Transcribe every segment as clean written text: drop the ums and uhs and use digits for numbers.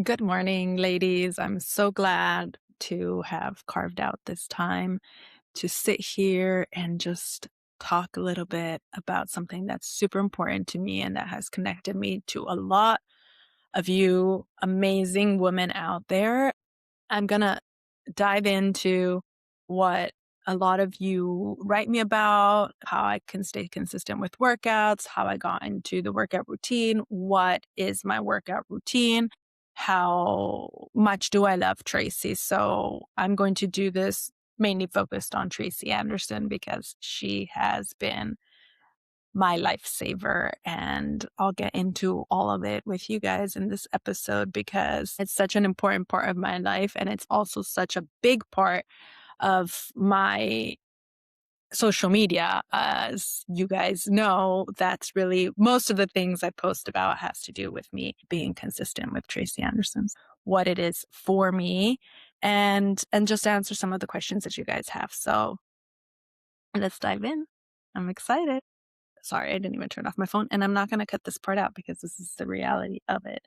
Good morning, ladies. I'm so glad to have carved out this time to sit here and just talk a little bit about something that's super important to me and that has connected me to a lot of you amazing women out there. I'm going to dive into what a lot of you write me about, how I can stay consistent with workouts, how I got into the workout routine, what is my workout routine, how much do I love Tracy. So I'm going to do this mainly focused on Tracy Anderson because she has been my lifesaver. And I'll get into all of it with you guys in this episode because it's such an important part of my life. And it's also such a big part of my social media. As you guys know, that's really most of the things I post about has to do with me being consistent with Tracy Anderson's, what it is for me, and just answer some of the questions that you guys have. So let's dive in. I'm excited. Sorry, I didn't even turn off my phone. And I'm not going to cut this part out because this is the reality of it.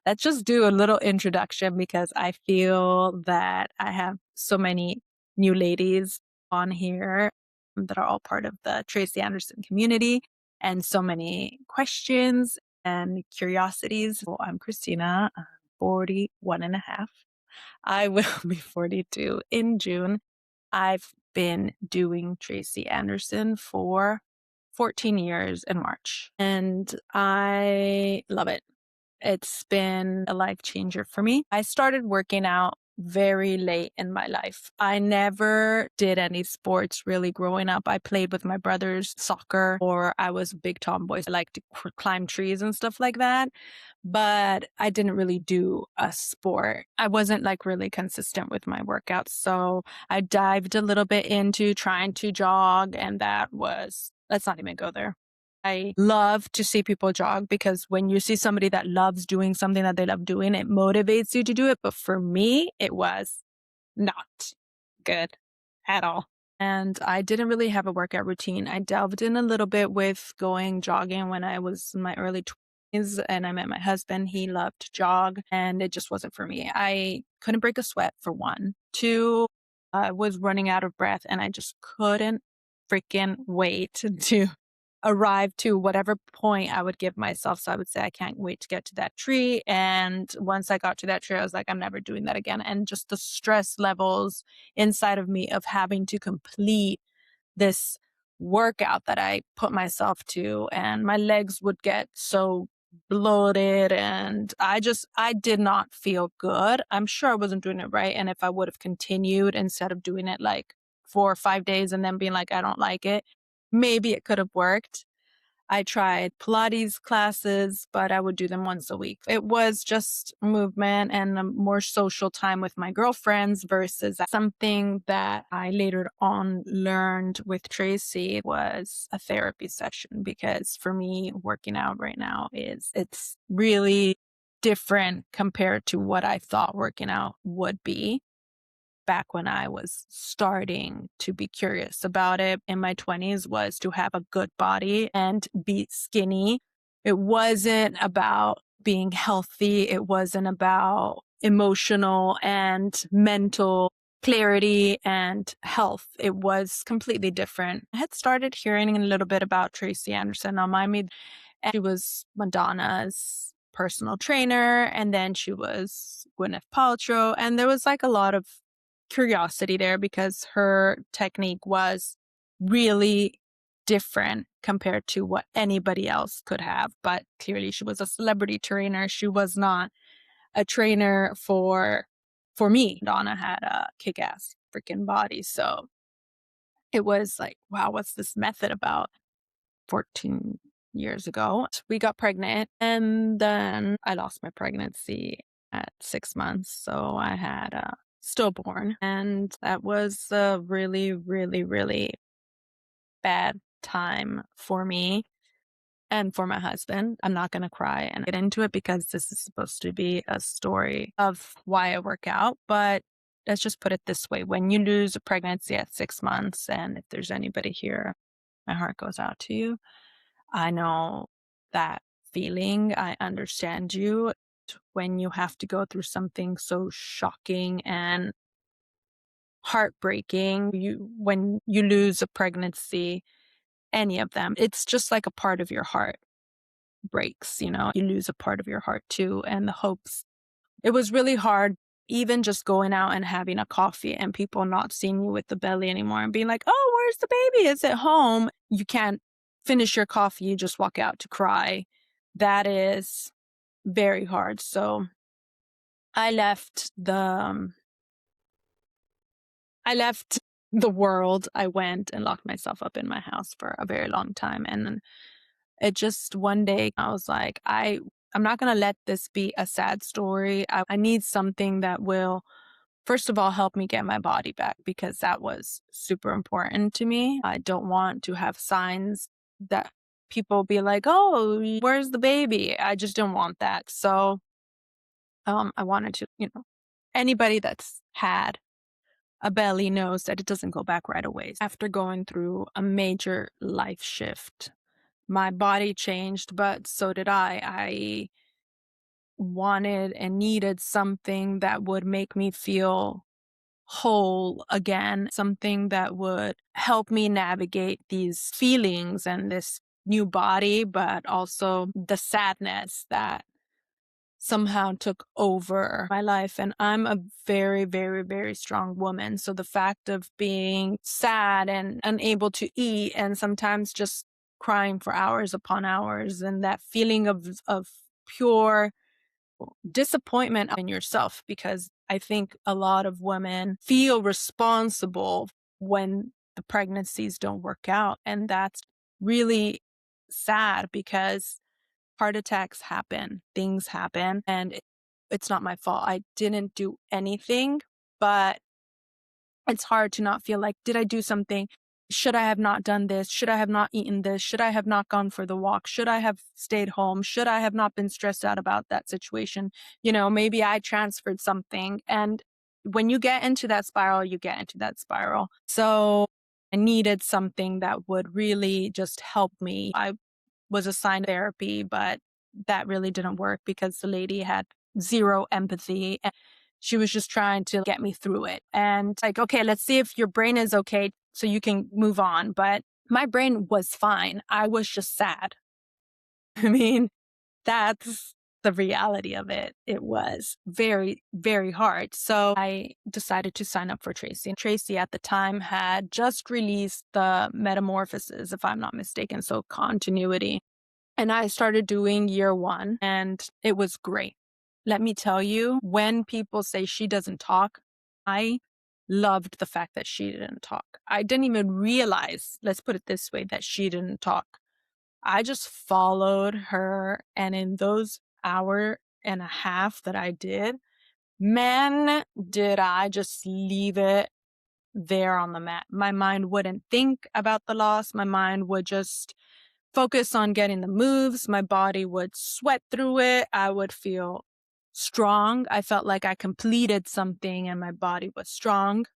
Let's just do a little introduction because I feel that I have so many new ladies on here that are all part of the Tracy Anderson community and so many questions and curiosities. Well, I'm Christina, I'm 41 and a half. I will be 42 in June. I've been doing Tracy Anderson for 14 years in March, and I love it. It's been a life changer for me. I started working out very late in my life. I never did any sports really growing up. I played with my brothers soccer, or I was a big tomboy. I liked to climb trees and stuff like that, but I didn't really do a sport. I wasn't like really consistent with my workouts. So I dived a little bit into trying to jog, and let's not even go there. I love to see people jog because when you see somebody that loves doing something that they love doing, it motivates you to do it. But for me, it was not good at all. And I didn't really have a workout routine. I delved in a little bit with going jogging when I was in my early 20s and I met my husband. He loved to jog and it just wasn't for me. I couldn't break a sweat for one. Two, I was running out of breath and I just couldn't freaking wait to arrive to whatever point I would give myself. So I would say, I can't wait to get to that tree. And once I got to that tree, I was like, I'm never doing that again. And just the stress levels inside of me of having to complete this workout that I put myself to, and my legs would get so bloated and I did not feel good. I'm sure I wasn't doing it right. And if I would have continued instead of doing it like 4 or 5 days and then being like, I don't like it, maybe it could have worked. I tried Pilates classes, but I would do them once a week. It was just movement and a more social time with my girlfriends versus something that I later on learned with Tracy was a therapy session. Because for me, working out right now it's really different compared to what I thought working out would be back when I was starting to be curious about it in my 20s was to have a good body and be skinny. It wasn't about being healthy. It wasn't about emotional and mental clarity and health. It was completely different. I had started hearing a little bit about Tracy Anderson on my media. She was Madonna's personal trainer, and then she was Gwyneth Paltrow. And there was like a lot of curiosity there because her technique was really different compared to what anybody else could have. But clearly she was a celebrity trainer. She was not a trainer for me. Donna had a kick-ass freaking body. So it was like, wow, what's this method about? 14 years ago, we got pregnant, and then I lost my pregnancy at 6 months. So I had a stillborn, and that was a really, really, really bad time for me and for my husband. I'm not going to cry and get into it because this is supposed to be a story of why I work out. But let's just put it this way. When you lose a pregnancy at 6 months, and if there's anybody here, my heart goes out to you. I know that feeling. I understand you. when you have to go through something so shocking and heartbreaking. When you lose a pregnancy, any of them, it's just like a part of your heart breaks, you lose a part of your heart too, and the hopes. It was really hard, even just going out and having a coffee and people not seeing you with the belly anymore and being like, oh, where's the baby? It's at home. You can't finish your coffee. You just walk out to cry. That is very hard. So I left I left the world. I went and locked myself up in my house for a very long time. And it just one day I was like, I'm not going to let this be a sad story. I need something that will, first of all, help me get my body back, because that was super important to me. I don't want to have signs that people be like, oh, where's the baby? I just don't want that. So I wanted to, anybody that's had a belly knows that it doesn't go back right away. After going through a major life shift, my body changed, but so did I. I wanted and needed something that would make me feel whole again, something that would help me navigate these feelings and this new body, but also the sadness that somehow took over my life. And I'm a very, very, very strong woman. So the fact of being sad and unable to eat and sometimes just crying for hours upon hours, and that feeling of pure disappointment in yourself, because I think a lot of women feel responsible when the pregnancies don't work out. And that's really sad, because heart attacks happen, things happen, and it's not my fault. I didn't do anything, but it's hard to not feel like, did I do something? Should I have not done this? Should I have not eaten this? Should I have not gone for the walk? Should I have stayed home? Should I have not been stressed out about that situation? Maybe I transferred something. And when you get into that spiral, you get into that spiral. So I needed something that would really just help me. I was assigned therapy, but that really didn't work because the lady had zero empathy. And she was just trying to get me through it. And like, okay, let's see if your brain is okay so you can move on. But my brain was fine. I was just sad. I mean, that's the reality of it. It was very, very hard. So I decided to sign up for Tracy. Tracy at the time had just released the Metamorphosis, if I'm not mistaken. So continuity. And I started doing year one, and it was great. Let me tell you, when people say she doesn't talk, I loved the fact that she didn't talk. I didn't even realize, let's put it this way, that she didn't talk. I just followed her. And in those hour and a half that I did, man, did I just leave it there on the mat. My mind wouldn't think about the loss. My mind would just focus on getting the moves. My body would sweat through it. I would feel strong. I felt like I completed something and my body was strong.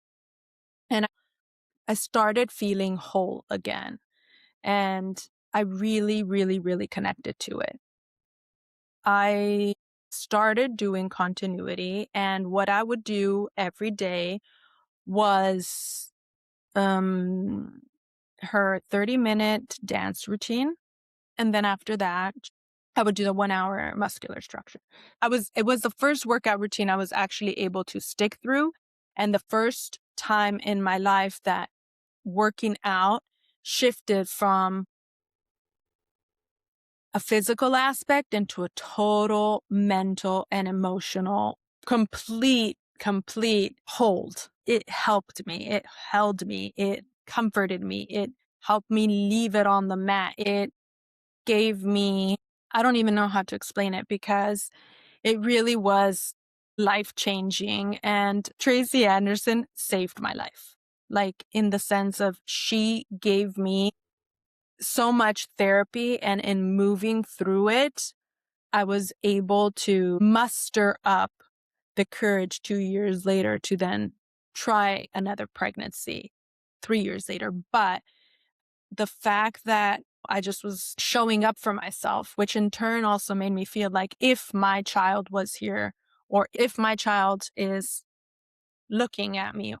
And I started feeling whole again. And I really, really, really connected to it. I started doing continuity, and what I would do every day was her 30-minute dance routine. And then after that, I would do the 1 hour muscular structure. It was the first workout routine I was actually able to stick through. And the first time in my life that working out shifted from a physical aspect into a total mental and emotional, complete hold. It helped me. It held me. It comforted me. It helped me leave it on the mat. It gave me, I don't even know how to explain it, because it really was life-changing. And Tracy Anderson saved my life. Like, in the sense of, she gave me so much therapy, and in moving through it, I was able to muster up the courage 2 years later to then try another pregnancy 3 years later. But the fact that I just was showing up for myself, which in turn also made me feel like if my child was here or if my child is looking at me,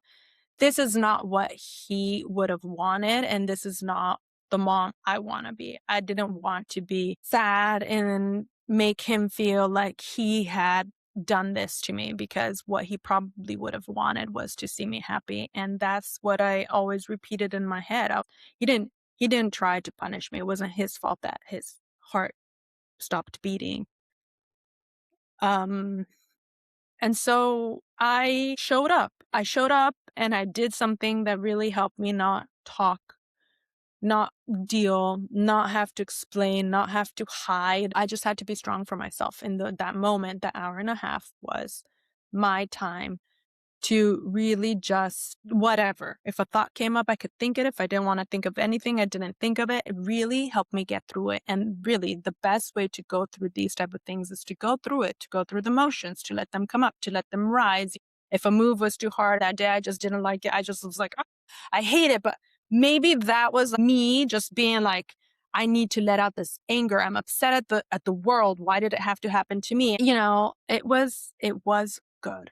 this is not what he would have wanted. And this is not the mom I want to be. I didn't want to be sad and make him feel like he had done this to me, because what he probably would have wanted was to see me happy. And that's what I always repeated in my head. He didn't he didn't try to punish me. It wasn't his fault that his heart stopped beating. Um and so I showed up. I showed up and I did something that really helped me not talk, not deal, not have to explain, not have to hide. I just had to be strong for myself. In that moment, that hour and a half was my time to really just whatever. If a thought came up, I could think it. If I didn't want to think of anything, I didn't think of it. It really helped me get through it. And really, the best way to go through these type of things is to go through it, to go through the motions, to let them come up, to let them rise. If a move was too hard that day, I just didn't like it. I just was like, "Ah, I hate it." But maybe that was me just being like, I need to let out this anger. I'm upset at the world. Why did it have to happen to me? It was good.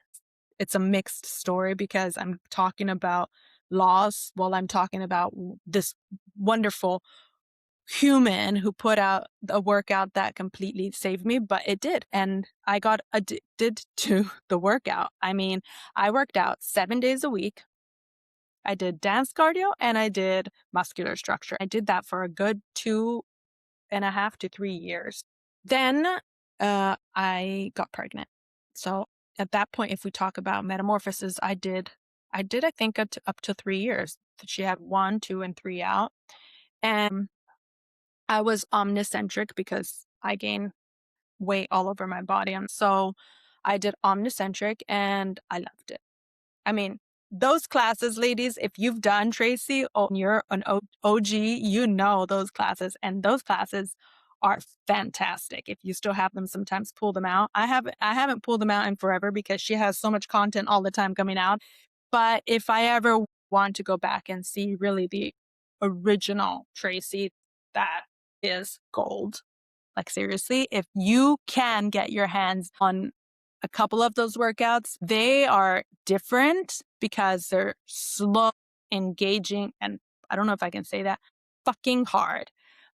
It's a mixed story because I'm talking about loss while I'm talking about this wonderful human who put out a workout that completely saved me, but it did. And I got addicted to the workout. I mean, I worked out 7 days a week. I did dance cardio and I did muscular structure. I did that for a good 2.5 to 3 years. Then I got pregnant. So at that point, if we talk about metamorphosis, I think up to 3 years. She had 1, 2, and 3 out. And I was omnicentric because I gain weight all over my body. And so I did omnicentric and I loved it. I mean, those classes, ladies, if you've done Tracy, oh, you're an OG, you know those classes. And those classes are fantastic. If you still have them, sometimes pull them out. I haven't pulled them out in forever because she has so much content all the time coming out. But if I ever want to go back and see really the original Tracy, that is gold. Like seriously, if you can get your hands on a couple of those workouts, they are different because they're slow, engaging, and I don't know if I can say that, fucking hard.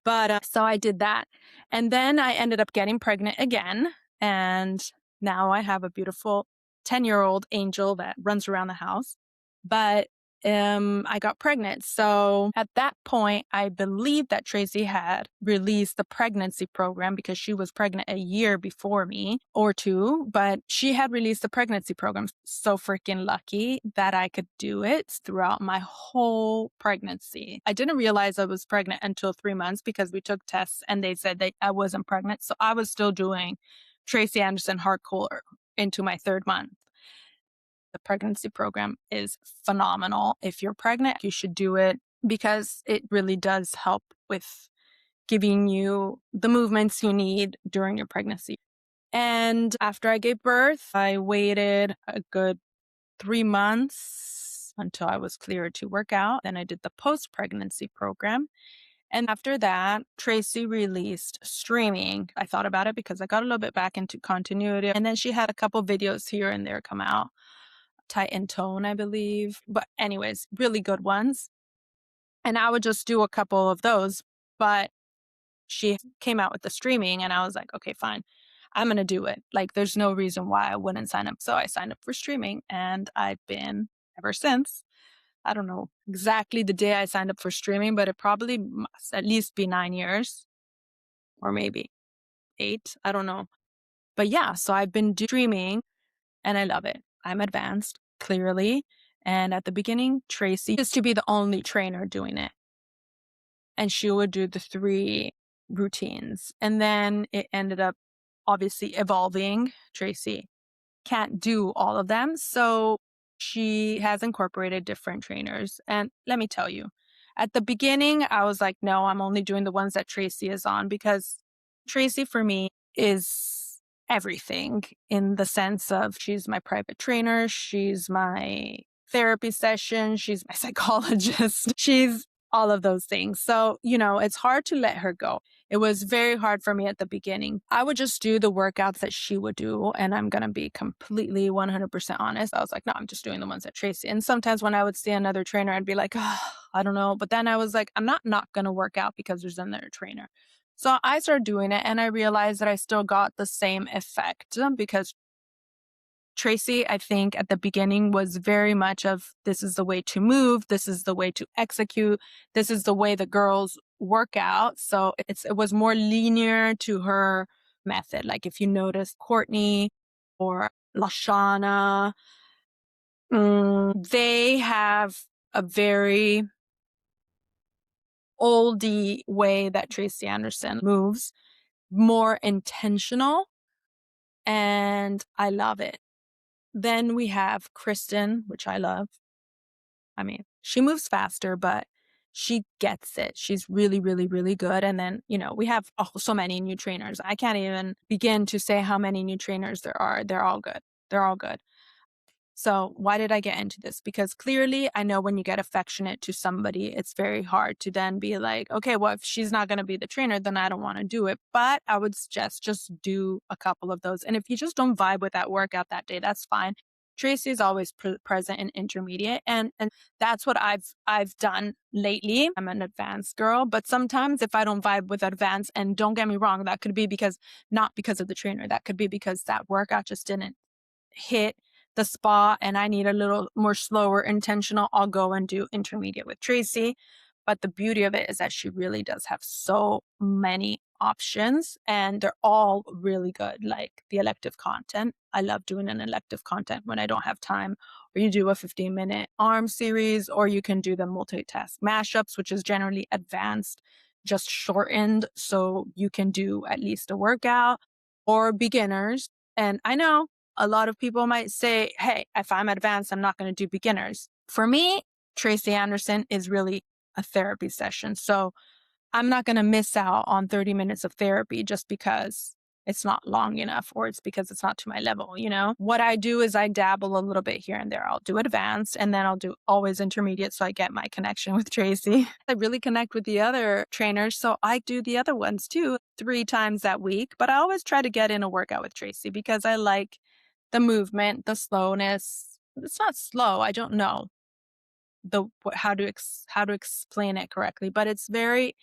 But so I did that. And then I ended up getting pregnant again. And now I have a beautiful 10-year-old angel that runs around the house. But I got pregnant. So at that point, I believe that Tracy had released the pregnancy program because she was pregnant a year before me or two, but she had released the pregnancy program. So freaking lucky that I could do it throughout my whole pregnancy. I didn't realize I was pregnant until 3 months because we took tests and they said that I wasn't pregnant. So I was still doing Tracy Anderson hardcore into my 3rd month. The pregnancy program is phenomenal. If you're pregnant, you should do it because it really does help with giving you the movements you need during your pregnancy. And after I gave birth, I waited a good 3 months until I was cleared to work out. Then I did the post-pregnancy program. And after that, Tracy released streaming. I thought about it because I got a little bit back into continuity. And then she had a couple videos here and there come out. Tight Tone, I believe. But anyways, really good ones. And I would just do a couple of those. But she came out with the streaming and I was like, okay, fine. I'm going to do it. Like, there's no reason why I wouldn't sign up. So I signed up for streaming and I've been ever since. I don't know exactly the day I signed up for streaming, but it probably must at least be 9 years or maybe 8. I don't know. But yeah, so I've been streaming and I love it. I'm advanced, clearly. And at the beginning, Tracy used to be the only trainer doing it. And she would do the 3 routines. And then it ended up obviously evolving. Tracy can't do all of them. So she has incorporated different trainers. And let me tell you, at the beginning, I was like, no, I'm only doing the ones that Tracy is on because Tracy for me is everything in the sense of she's my private trainer. She's my therapy session. She's my psychologist. She's all of those things. So, it's hard to let her go. It was very hard for me at the beginning. I would just do the workouts that she would do. And I'm going to be completely 100% honest. I was like, no, I'm just doing the ones that Tracy. And sometimes when I would see another trainer, I'd be like, oh, I don't know. But then I was like, I'm not going to work out because there's another trainer. So I started doing it and I realized that I still got the same effect because Tracy, I think at the beginning was very much of this is the way to move, this is the way to execute, this is the way the girls work out. So it was more linear to her method. Like if you notice Courtney or Lashana, they have a very oldie way that Tracy Anderson moves, more intentional, and I love it. Then we have Kristen, which I love. I mean, she moves faster, but she gets it. She's really, really, really good. And then, we have so many new trainers. I can't even begin to say how many new trainers there are. They're all good. They're all good. So why did I get into this? Because clearly I know when you get affectionate to somebody, it's very hard to then be like, okay, well, if she's not going to be the trainer, then I don't want to do it. But I would suggest just do a couple of those. And if you just don't vibe with that workout that day, that's fine. Tracy is always present in intermediate. And that's what I've done lately. I'm an advanced girl, but sometimes if I don't vibe with advanced, and don't get me wrong, that could be not because of the trainer, that could be because that workout just didn't hit the spot and I need a little more slower, intentional, I'll go and do intermediate with Tracy. But the beauty of it is that she really does have so many options and they're all really good. Like the elective content. I love doing an elective content when I don't have time, or you do a 15-minute arm series, or you can do the multitask mashups, which is generally advanced, just shortened. So you can do at least a workout, or beginners. And I know a lot of people might say, hey, if I'm advanced, I'm not going to do beginners. For me, Tracy Anderson is really a therapy session. So I'm not going to miss out on 30 minutes of therapy just because it's not long enough or it's because it's not to my level. What I do is I dabble a little bit here and there. I'll do advanced and then I'll do always intermediate. So I get my connection with Tracy. I really connect with the other trainers. So I do the other ones too, 3 times that week. But I always try to get in a workout with Tracy because I like the movement, the slowness. It's not slow. I don't know how to explain it correctly, but it's very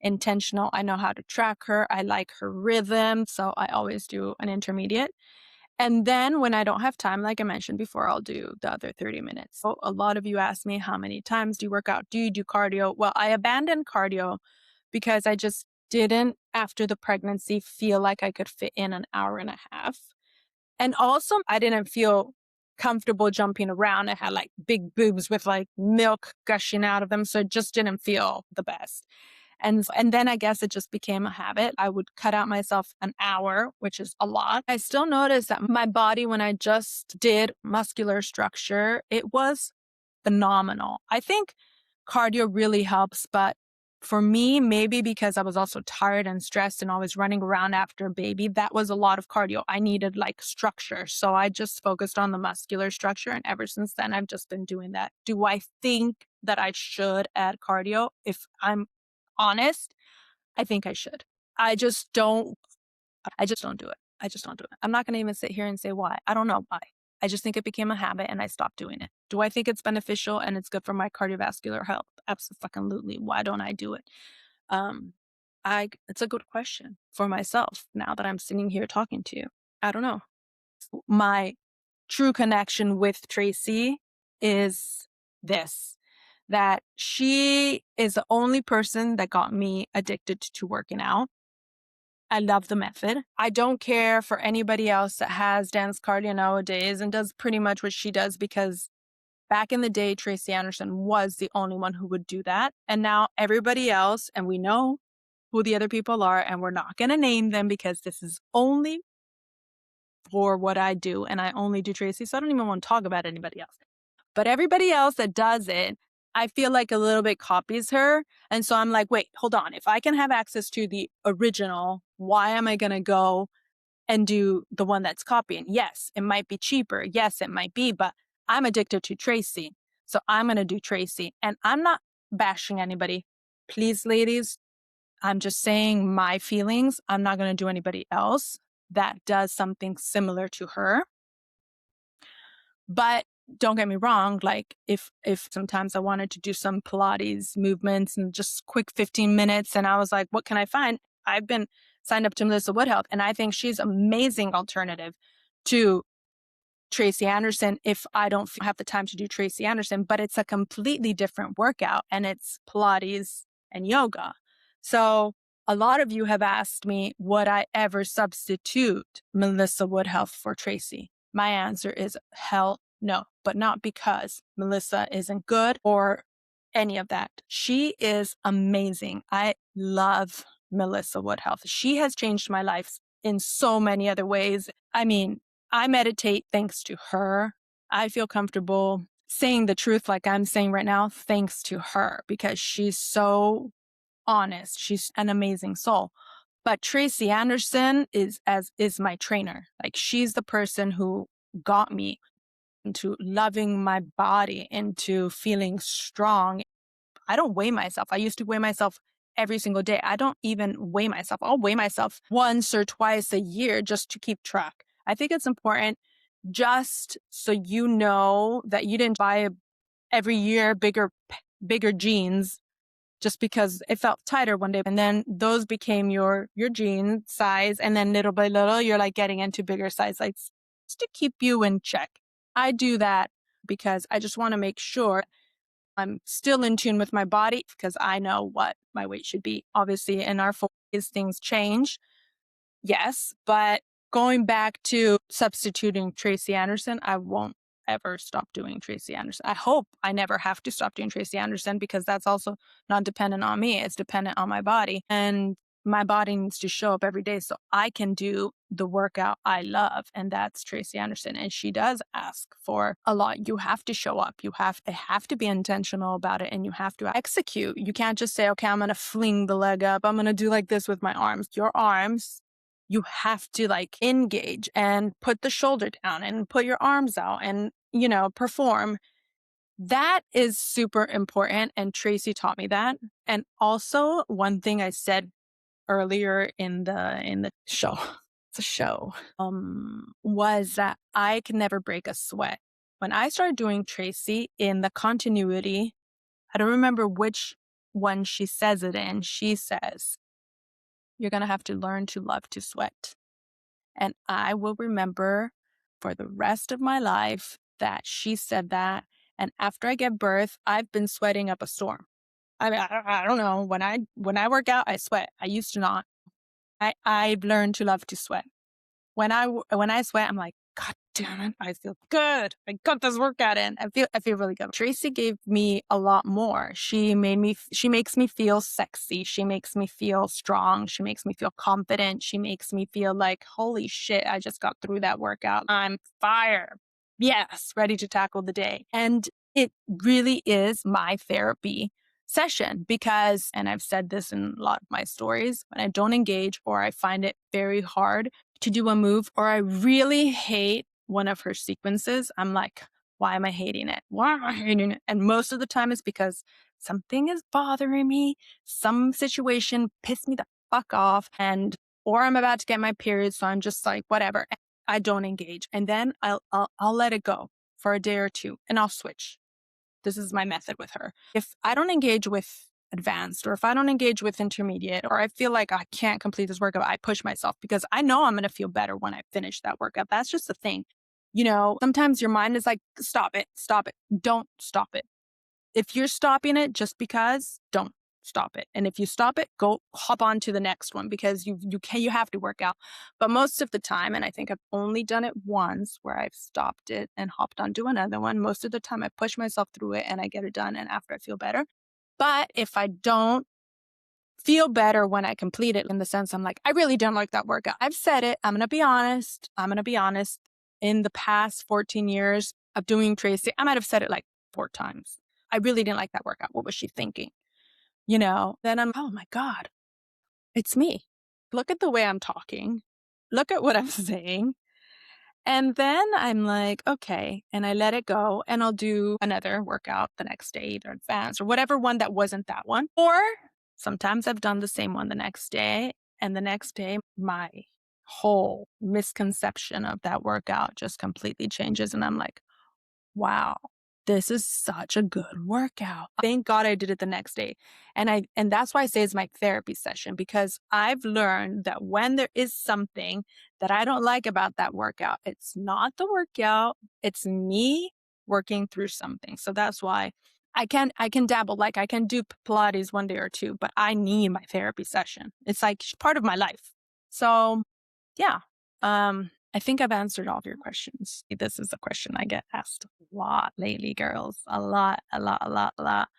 intentional. I know how to track her. I like her rhythm, so I always do an intermediate. And then when I don't have time, like I mentioned before, I'll do the other 30 minutes. So a lot of you ask me, how many times do you work out? Do you do cardio? Well, I abandoned cardio because I just didn't, after the pregnancy, feel like I could fit in an hour and a half. And also, I didn't feel comfortable jumping around. I had like big boobs with like milk gushing out of them. So it just didn't feel the best. And then I guess it just became a habit. I would cut out myself an hour, which is a lot. I still noticed that my body, when I just did muscular structure, it was phenomenal. I think cardio really helps, but for me, maybe because I was also tired and stressed and always running around after a baby, that was a lot of cardio. I needed like structure. So I just focused on the muscular structure. And ever since then, I've just been doing that. Do I think that I should add cardio? If I'm honest, I think I should. I just don't I just don't do it. I just don't do it. I'm not going to even sit here and say why. I don't know why. I just think it became a habit and I stopped doing it. Do I think it's beneficial and it's good for my cardiovascular health? Absolutely. Why don't I do it? Um, it's a good question for myself now that I'm sitting here talking to you. I don't know. My true connection with Tracy is this, that she is the only person that got me addicted to working out. I love the method. I don't care for anybody else that has dance cardio nowadays and does pretty much what she does, because back in the day, Tracy Anderson was the only one who would do that. And now everybody else, and we know who the other people are, and we're not going to name them because this is only for what I do. And I only do Tracy. So I don't even want to talk about anybody else. But everybody else that does it, I feel like a little bit copies her. And so I'm like, wait, hold on. If I can have access to the original, why am I going to go and do the one that's copying? Yes, it might be cheaper. Yes, it might be, but I'm addicted to Tracy. So I'm going to do Tracy. And I'm not bashing anybody. Please, ladies, I'm just saying my feelings. I'm not going to do anybody else that does something similar to her. But don't get me wrong, like if sometimes I wanted to do some Pilates movements and just quick 15 minutes and I was like, what can I find? I've been signed up to Melissa Woodhealth and I think she's amazing alternative to Tracy Anderson if I don't have the time to do Tracy Anderson, but it's a completely different workout and it's Pilates and yoga. So a lot of you have asked me, would I ever substitute Melissa Woodhealth for Tracy? My answer is hell no, but not because Melissa isn't good or any of that. She is amazing. I love Melissa Woodhealth. She has changed my life in so many other ways. I mean, I meditate thanks to her. I feel comfortable saying the truth like I'm saying right now, thanks to her, because she's so honest. She's an amazing soul. But Tracy Anderson is my trainer. Like she's the person who got me into loving my body, into feeling strong. I don't weigh myself. I used to weigh myself every single day. I don't even weigh myself. I'll weigh myself once or twice a year just to keep track. I think it's important just so you know that you didn't buy every year bigger jeans just because it felt tighter one day. And then those became your jean size. And then little by little, you're like getting into bigger size, like just to keep you in check. I do that because I just want to make sure I'm still in tune with my body because I know what my weight should be. Obviously, in our 40s, things change. Yes, but going back to substituting Tracy Anderson, I won't ever stop doing Tracy Anderson. I hope I never have to stop doing Tracy Anderson because that's also not dependent on me. It's dependent on my body. And my body needs to show up every day so I can do the workout I love. And that's Tracy Anderson. And she does ask for a lot. You have to show up. You have to be intentional about it and you have to execute. You can't just say, okay, I'm going to fling the leg up. I'm going to do like this with my arms. Your arms, you have to like engage and put the shoulder down and put your arms out and, perform. That is super important. And Tracy taught me that. And also one thing I said earlier in the show, it's a show, was that I can never break a sweat. When I started doing Tracy in the continuity, I don't remember which one she says it in. She says, you're going to have to learn to love to sweat. And I will remember for the rest of my life that she said that. And after I give birth, I've been sweating up a storm. I mean, I don't know. When I work out, I sweat. I used to not. I've learned to love to sweat. When I sweat, I'm like, God damn it, I feel good. I got this workout in. I feel really good. Tracy gave me a lot more. She makes me feel sexy. She makes me feel strong. She makes me feel confident. She makes me feel like, holy shit, I just got through that workout. I'm fire. Yes, ready to tackle the day. And it really is my therapy session because, and I've said this in a lot of my stories, when I don't engage or I find it very hard to do a move or I really hate one of her sequences, I'm like, why am I hating it? Why am I hating it? And most of the time it's because something is bothering me. Some situation pissed me the fuck off or I'm about to get my period. So I'm just like, whatever. I don't engage. And then I'll let it go for a day or two and I'll switch. This is my method with her. If I don't engage with advanced or if I don't engage with intermediate or I feel like I can't complete this workout, I push myself because I know I'm going to feel better when I finish that workout. That's just the thing. Sometimes your mind is like, stop it. Don't stop it. If you're stopping it just because, don't stop it. And if you stop it, go hop on to the next one because you have to work out. But most of the time, and I think I've only done it once where I've stopped it and hopped on to another one. Most of the time I push myself through it and I get it done. And after I feel better. But if I don't feel better when I complete it, in the sense I'm like, I really don't like that workout. I've said it. I'm going to be honest. In the past 14 years of doing Tracy, I might have said it like 4 times. I really didn't like that workout. What was she thinking? Then oh my God, it's me. Look at the way I'm talking. Look at what I'm saying. And then I'm like, okay, and I let it go and I'll do another workout the next day, either advanced or whatever one that wasn't that one. Or sometimes I've done the same one the next day, and the next day my whole misconception of that workout just completely changes. And I'm like, wow, this is such a good workout. Thank God I did it the next day. And that's why I say it's my therapy session, because I've learned that when there is something that I don't like about that workout, it's not the workout, it's me working through something. So that's why I can dabble, like I can do Pilates one day or two, but I need my therapy session. It's like part of my life. So yeah. I think I've answered all of your questions. This is a question I get asked a lot lately, girls. A lot, a lot, a lot, a lot.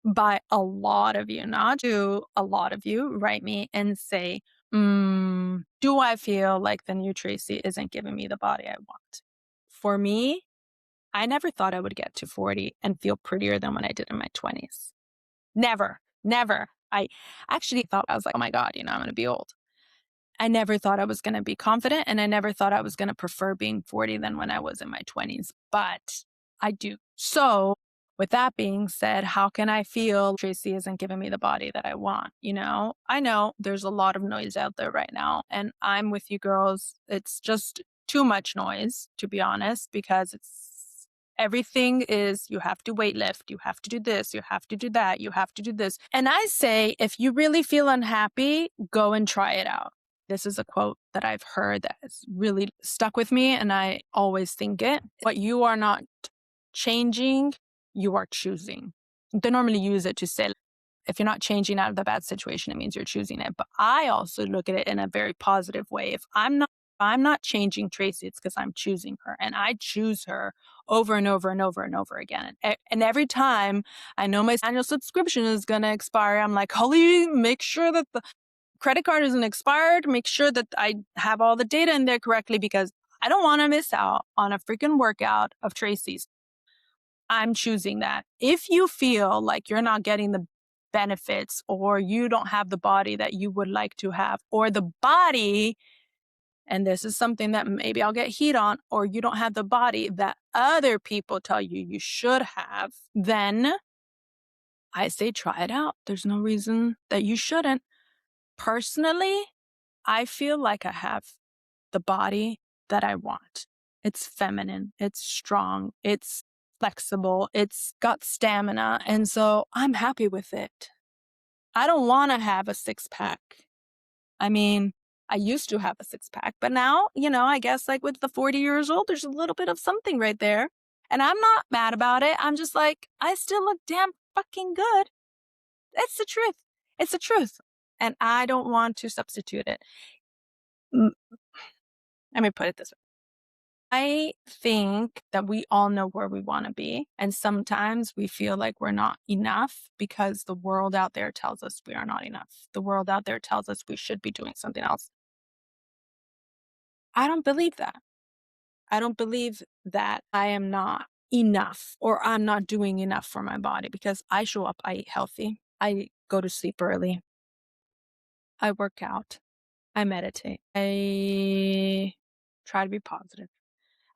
By a lot of you, not to a lot of you, write me and say, do I feel like the new Tracy isn't giving me the body I want? For me, I never thought I would get to 40 and feel prettier than when I did in my 20s. Never, never. I actually thought, I was like, oh my God, I'm going to be old. I never thought I was going to be confident, and I never thought I was going to prefer being 40 than when I was in my 20s, but I do. So, with that being said, how can I feel Tracy isn't giving me the body that I want? I know there's a lot of noise out there right now, and I'm with you girls. It's just too much noise, to be honest, because everything is, you have to weight lift, you have to do this, you have to do that, you have to do this. And I say, if you really feel unhappy, go and try it out. This is a quote that I've heard that has really stuck with me, and I always think it. What you are not changing, you are choosing. They normally use it to say, if you're not changing out of the bad situation, it means you're choosing it. But I also look at it in a very positive way. If I'm not changing Tracy, it's because I'm choosing her, and I choose her over and over and over and over again. And every time I know my annual subscription is going to expire, I'm like, Holly, make sure that the credit card isn't expired. Make sure that I have all the data in there correctly, because I don't want to miss out on a freaking workout of Tracy's. I'm choosing that. If you feel like you're not getting the benefits, or you don't have the body that you would like to have, or the body, and this is something that maybe I'll get heat on, or you don't have the body that other people tell you you should have, then I say try it out. There's no reason that you shouldn't. Personally, I feel like I have the body that I want. It's feminine, it's strong, it's flexible, it's got stamina. And so I'm happy with it. I don't want to have a six pack. I mean, I used to have a six pack, but now, I guess like with the 40 years old, there's a little bit of something right there. And I'm not mad about it. I'm just like, I still look damn fucking good. It's the truth. It's the truth. And I don't want to substitute it. Mm, Let me put it this way. I think that we all know where we want to be. And sometimes we feel like we're not enough because the world out there tells us we are not enough. The world out there tells us we should be doing something else. I don't believe that. I don't believe that I am not enough, or I'm not doing enough for my body, because I show up, I eat healthy, I go to sleep early, I work out, I meditate, I try to be positive.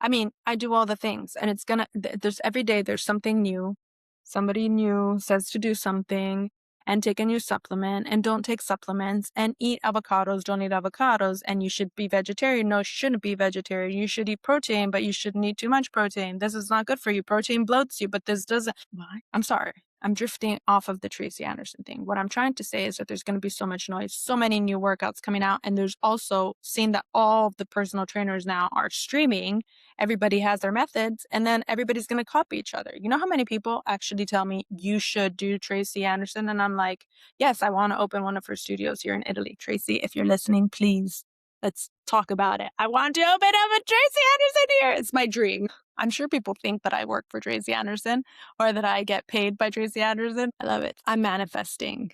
I mean, I do all the things, and there's every day there's something new. Somebody new says to do something, and take a new supplement, and don't take supplements, and eat avocados, don't eat avocados, and you should be vegetarian. No, you shouldn't be vegetarian. You should eat protein, but you shouldn't eat too much protein. This is not good for you. Protein bloats you, but this doesn't. Why? I'm sorry. I'm drifting off of the Tracy Anderson thing. What I'm trying to say is that there's going to be so much noise, so many new workouts coming out, and there's also seeing that all of the personal trainers now are streaming. Everybody has their methods, and then everybody's going to copy each other. You know how many people actually tell me you should do Tracy Anderson? And I'm like, yes, I want to open one of her studios here in Italy. Tracy, if you're listening, please, let's talk about it. I want to open up a Tracy Anderson here. It's my dream. I'm sure people think that I work for Tracy Anderson, or that I get paid by Tracy Anderson. I love it. I'm manifesting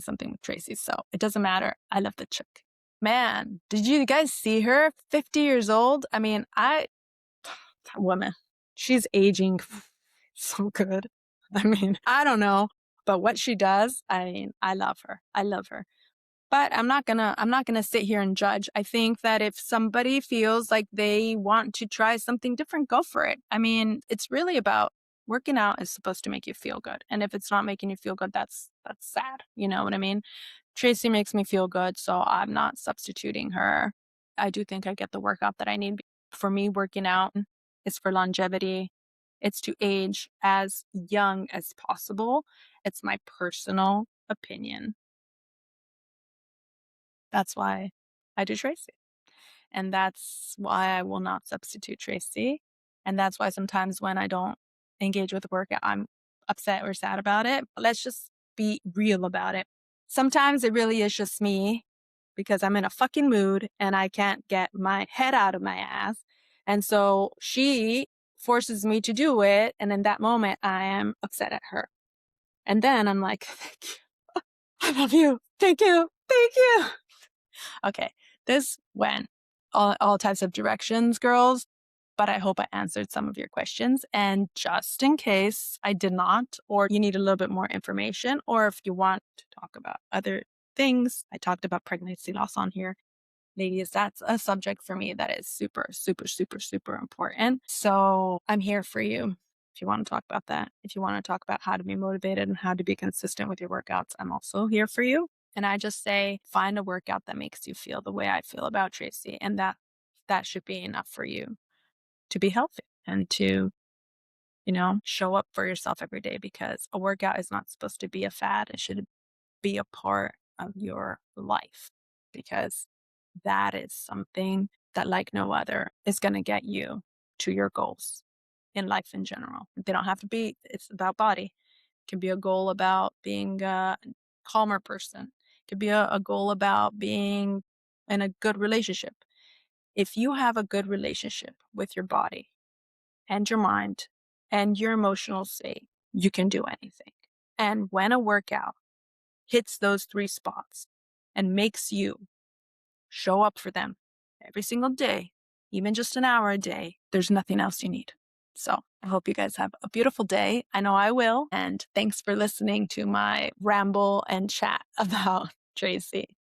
something with Tracy, so it doesn't matter. I love the chick. Man, did you guys see her? 50 years old. I mean, that woman, she's aging so good. I mean, I don't know, but what she does, I mean, I love her. I love her. But I'm not gonna sit here and judge. I think that if somebody feels like they want to try something different, go for it. I mean, it's really about working out is supposed to make you feel good. And if it's not making you feel good, that's sad. You know what I mean? Tracy makes me feel good, so I'm not substituting her. I do think I get the workout that I need. For me, working out is for longevity. It's to age as young as possible. It's my personal opinion. That's why I do Tracy. And that's why I will not substitute Tracy. And that's why sometimes when I don't engage with the workout, I'm upset or sad about it. But let's just be real about it. Sometimes it really is just me because I'm in a fucking mood and I can't get my head out of my ass. And so she forces me to do it. And in that moment, I am upset at her. And then I'm like, thank you. I love you. Thank you. Thank you. Okay, this went all types of directions, girls, but I hope I answered some of your questions. And just in case I did not, or you need a little bit more information, or if you want to talk about other things, I talked about pregnancy loss on here. Ladies, that's a subject for me that is super, super, super, super important. So I'm here for you. If you want to talk about that, if you want to talk about how to be motivated and how to be consistent with your workouts, I'm also here for you. And I just say, find a workout that makes you feel the way I feel about Tracy. And that should be enough for you to be healthy and to, show up for yourself every day, because a workout is not supposed to be a fad. It should be a part of your life, because that is something that, like no other, is going to get you to your goals in life in general. They don't have to be, it's about body. It can be a goal about being a calmer person. It could be a goal about being in a good relationship. If you have a good relationship with your body and your mind and your emotional state, you can do anything. And when a workout hits those three spots and makes you show up for them every single day, even just an hour a day, there's nothing else you need. So I hope you guys have a beautiful day. I know I will. And thanks for listening to my ramble and chat about Tracy.